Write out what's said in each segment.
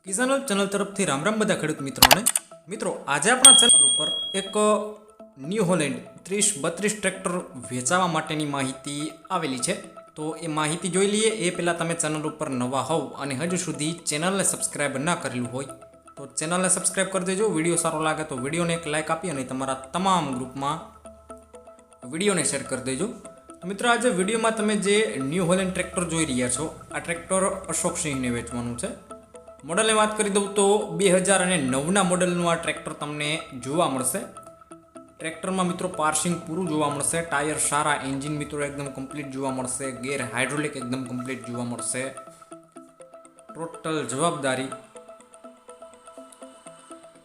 કિસાન channel તરફથી રામ રામ બધા ખેડૂત મિત્રોને. મિત્રો, આજે આપણા ચેનલ ઉપર એક ન્યૂ હોલેન્ડ 3032 ટ્રેક્ટર વેચાવા માટેની માહિતી આવેલી છે. તો એ માહિતી જોઈ લઈએ એ પહેલાં તમે ચેનલ ઉપર નવા હોવ અને હજુ સુધી ચેનલને સબસ્ક્રાઈબ ના કરેલું હોય તો ચેનલને સબસ્ક્રાઈબ કરી દેજો. વિડીયો સારો લાગે તો વિડીયોને એક લાઇક આપી અને તમારા તમામ ગ્રુપમાં વિડીયોને શેર કરી દેજો. મિત્રો, આજે વિડીયોમાં તમે જે ન્યૂ હોલેન્ડ ટ્રેક્ટર જોઈ રહ્યા છો, આ ટ્રેક્ટર અશોક સિંહને વેચવાનું છે. મોડલની વાત કરી દઉં તો 2009ના મોડલનું આ ટ્રેક્ટર તમને જોવા મળશે. ટ્રેક્ટરમાં મિત્રો પાર્સિંગ પૂરું જોવા મળશે, ટાયર સારા, એન્જિન મિત્રો એકદમ કમ્પ્લીટ જોવા મળશે, ગેર હાઇડ્રોલિક એકદમ કમ્પ્લીટ જોવા મળશે. ટોટલ જવાબદારી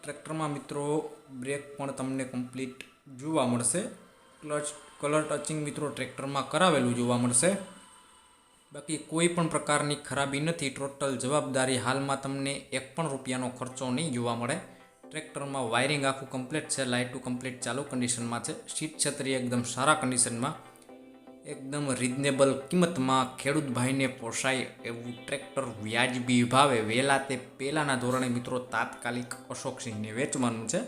ટ્રેક્ટરમાં મિત્રો બ્રેક પણ તમને કમ્પ્લીટ જોવા મળશે. કલર ટચિંગ મિત્રો ટ્રેક્ટરમાં કરાવેલું જોવા મળશે. બાકી કોઈ પણ પ્રકારની ખરાબી નથી. ટોટલ જવાબદારી. હાલમાં તમને એક પણ રૂપિયાનો ખર્ચો નહીં જોવા મળે. ટ્રેક્ટરમાં વાયરિંગ આખું કમ્પ્લીટ છે, લાઇટું કમ્પ્લીટ ચાલુ કન્ડિશનમાં છે, સીટ છત્રી એકદમ સારા કન્ડિશનમાં, એકદમ રિઝનેબલ કિંમતમાં ખેડૂત ભાઈને પોસાય એવું ટ્રેક્ટર વ્યાજબી ભાવે વહેલા તે પહેલાંના ધોરણે મિત્રો તાત્કાલિક અશોક સિંહને વેચવાનું છે.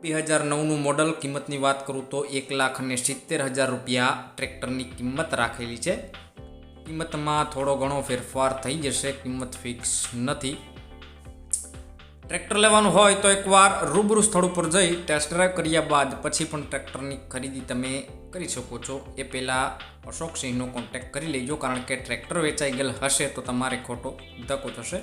2009નું મોડલ. કિંમતની વાત કરું તો 1,70,000 રૂપિયા ટ્રેક્ટરની કિંમત રાખેલી છે. કિંમતમાં થોડો ઘણો ફેરફાર થઈ જશે, કિંમત ફિક્સ નથી. ટ્રેક્ટર લેવાનું હોય તો એકવાર રૂબરૂ સ્થળ ઉપર જઈ ટેસ્ટ ડ્રાઈવ કર્યા બાદ પછી પણ ટ્રેક્ટરની ખરીદી તમે કરી શકો છો. એ પહેલાં અશોક સિંહનો કોન્ટેક્ટ કરી લેજો, કારણ કે ટ્રેક્ટર વેચાઈ ગયેલ હશે તો તમારે ખોટો ધક્કો થશે.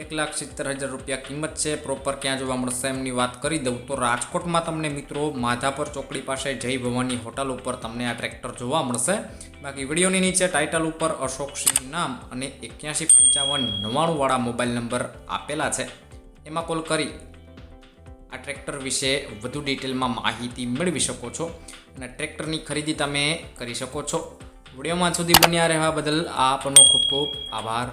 1,70,000 રૂપિયા કિંમત છે. પ્રોપર ક્યાં જોવા મળશે એમની વાત કરી દઉં તો રાજકોટમાં તમને મિત્રો માધાપર ચોકડી પાસે જય ભવાની હોટલ ઉપર તમને આ ટ્રેક્ટર જોવા મળશે. બાકી વિડીયોની નીચે ટાઇટલ ઉપર અશોક સિંહ નામ અને 815599 વાળા મોબાઈલ નંબર આપેલા છે. એમાં કોલ કરી આ ટ્રેક્ટર વિશે વધુ ડિટેલમાં માહિતી મેળવી શકો છો અને ટ્રેક્ટરની ખરીદી તમે કરી શકો છો. વિડીયોમાં સુધી બન્યા રહેવા બદલ આપનો ખૂબ ખૂબ આભાર.